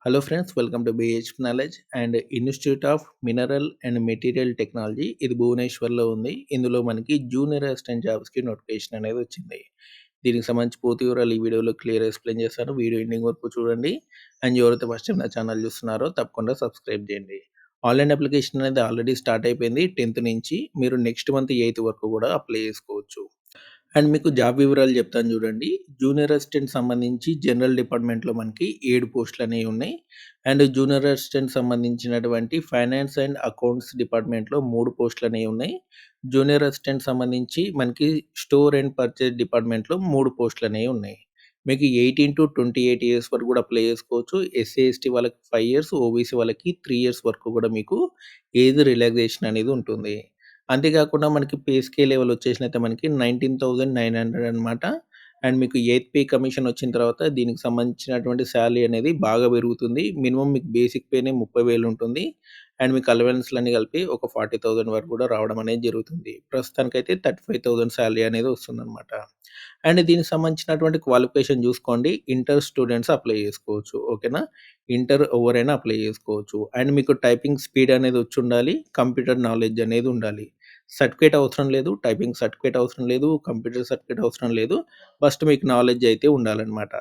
Hello friends, welcome to బీహెచ్‌పీ knowledge and institute of mineral and material technology. ఇది భువనేశ్వర్‌లో ఉంది. ఇందులో మనకి జూనియర్ అసిస్టెంట్ జాబ్స్‌కి నోటిఫికేషన్ అనేది వచ్చింది. దీనికి సంబంధించి పూర్తి వివరాలు ఈ వీడియోలో క్లియర్‌గా ఎక్స్‌ప్లెయిన్ చేస్తాను. వీడియో ఎండింగ్ వరకు చూడండి. అండ్ ఎవరైతే ఫస్ట్ టైం నా ఛానల్ చూస్తున్నారో తప్పకుండా సబ్స్క్రైబ్ చేయండి. ఆన్‌లైన్ అప్లికేషన్ అనేది ఆల్రెడీ స్టార్ట్ అయిపోయింది. 10థ్ నుంచి మీరు నెక్స్ట్ మంత్ 8థ్ వరకు కూడా అప్లై చేసుకోవచ్చు. అండ్ మీకు జాబ్ వివరాలు చెప్తాను చూడండి. జూనియర్ అసిస్టెంట్ సంబంధించి జనరల్ డిపార్ట్మెంట్‌లో మనకి 7 పోస్టులనేవి ఉన్నాయి. అండ్ జూనియర్ అసిస్టెంట్ సంబంధించినటువంటి ఫైనాన్స్ అండ్ అకౌంట్స్ డిపార్ట్మెంట్‌లో 3 పోస్టులనేవి ఉన్నాయి. జూనియర్ అసిస్టెంట్ సంబంధించి మనకి స్టోర్ అండ్ పర్చేజ్ డిపార్ట్మెంట్‌లో 3 పోస్టులనేవి ఉన్నాయి. మీకు 18-28 ఇయర్స్ వరకు కూడా అప్లై చేసుకోవచ్చు. ఎస్సీ, ఎస్టీ వాళ్ళకి 5 ఇయర్స్, ఓబీసీ వాళ్ళకి 3 ఇయర్స్ వరకు కూడా మీకు ఏజ్ రిలాక్సేషన్ అనేది ఉంటుంది. అంతేకాకుండా మనకి పే స్కేల్ లెవెల్ వచ్చేసినైతే మనకి 19,900 అనమాట. అండ్ మీకు 8థ్ పే కమిషన్ వచ్చిన తర్వాత దీనికి సంబంధించినటువంటి సాలరీ అనేది బాగా పెరుగుతుంది. మినిమమ్ మీకు బేసిక్ పేనే 30,000 ఉంటుంది. అండ్ మీకు అలవెన్స్‌లన్నీ కలిపి ఒక 40,000 వరకు కూడా రావడం అనేది జరుగుతుంది. ప్రస్తుతానికైతే 35,000 సాలరీ అనేది వస్తుందనమాట. అండ్ దీనికి సంబంధించినటువంటి క్వాలిఫికేషన్ చూసుకోండి. ఇంటర్ స్టూడెంట్స్ అప్లై చేసుకోవచ్చు. ఓకేనా? ఇంటర్ ఎవరైనా అప్లై చేసుకోవచ్చు. అండ్ మీకు టైపింగ్ స్పీడ్ అనేది వచ్చుండాలి. కంప్యూటర్ నాలెడ్జ్ అనేది ఉండాలి. సర్టిఫికేట్ అవసరం లేదు. టైపింగ్ సర్టిఫికేట్ అవసరం లేదు. కంప్యూటర్ సర్టిఫికేట్ అవసరం లేదు. ఫస్ట్ మీకు నాలెడ్జ్ అయితే ఉండాలనమాట.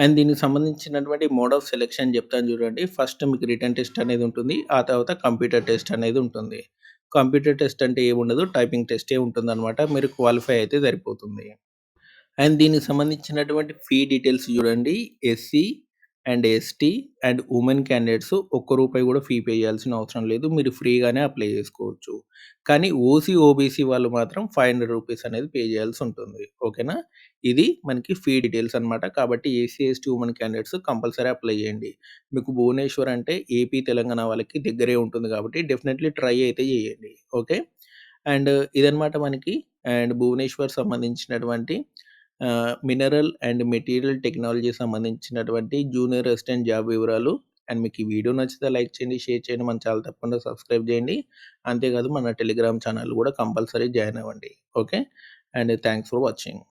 అండ్ దీనికి సంబంధించినటువంటి మోడ్ ఆఫ్ సెలక్షన్ చెప్తాను చూడండి. ఫస్ట్ మీకు రిటన్ టెస్ట్ అనేది ఉంటుంది. ఆ తర్వాత కంప్యూటర్ టెస్ట్ అనేది ఉంటుంది. కంప్యూటర్ టెస్ట్ అంటే ఏముండదు. టైపింగ్ టెస్టే ఉంటుందనమాట. మీరు క్వాలిఫై అయితే సరిపోతుంది. అండ్ దీనికి సంబంధించినటువంటి ఫీ డీటెయిల్స్ చూడండి. SC and ST and women candidates ఒక్క రూపాయి కూడా ఫీ పే చేయాల్సిన అవసరం లేదు. మీరు ఫ్రీగానే అప్లై చేసుకోవచ్చు. కానీ ఓసీ, ఓబీసీ వాళ్ళు మాత్రం రూ. 500 అనేది పే చేయాల్సి ఉంటుంది. ఓకేనా? ఇది మనకి ఫీ డీటెయిల్స్ అనమాట. కాబట్టి SC, ST, women candidates compulsory apply చేయండి. మీకు భువనేశ్వర్ అంటే ఏపీ, తెలంగాణ వాళ్ళకి దగ్గరే ఉంటుంది కాబట్టి డెఫినెట్లీ ట్రై అయితే చేయండి. ఓకే. అండ్ ఇదనమాట మనకి. అండ్ భువనేశ్వర్ సంబంధించినటువంటి మినరల్ అండ్ మెటీరియల్ టెక్నాలజీ సంబంధించినటువంటి జూనియర్ అసిస్టెంట్ జాబ్ వివరాలు. అండ్ మీకు ఈ వీడియో నచ్చితే లైక్ చేయండి, షేర్ చేయండి. మన ఛానల్ తప్పకుండా సబ్స్క్రైబ్ చేయండి. అంతేకాదు మన టెలిగ్రామ్ ఛానల్ కూడా కంపల్సరీ జాయిన్ అవ్వండి. Okay. And thanks for watching.